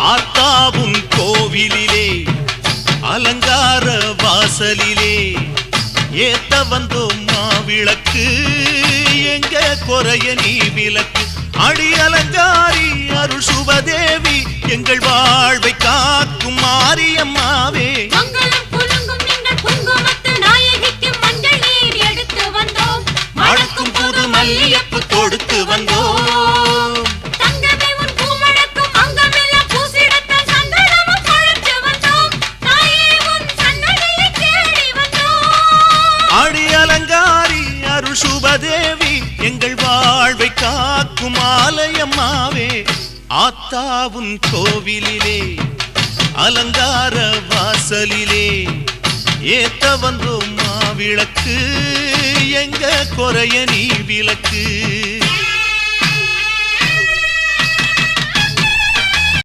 ஆத்தாவும் கோவிலிலே அலங்கார வாசலிலே ஏத்த வந்தோம் மாவிளக்கு எங்க குறைய நீ விளக்கு அடி அலங்காரி அருள் சுபதேவி எங்கள் வாழ்வை காக்கும் மாரியம்மாவே மணக்கும் புது மல்லியப்பு கொடுத்து வந்தோம் அடி அலங்காரி அருள் சுபதேவி எங்கள் வாழ்வை காக்கும் ஆலயம்மாவே ஆத்தாவும் கோவிலிலே அலங்கார வாசலிலே ஏத்த வந்தோம் மாவிளக்கு எங்க குறைய நீ விளக்கு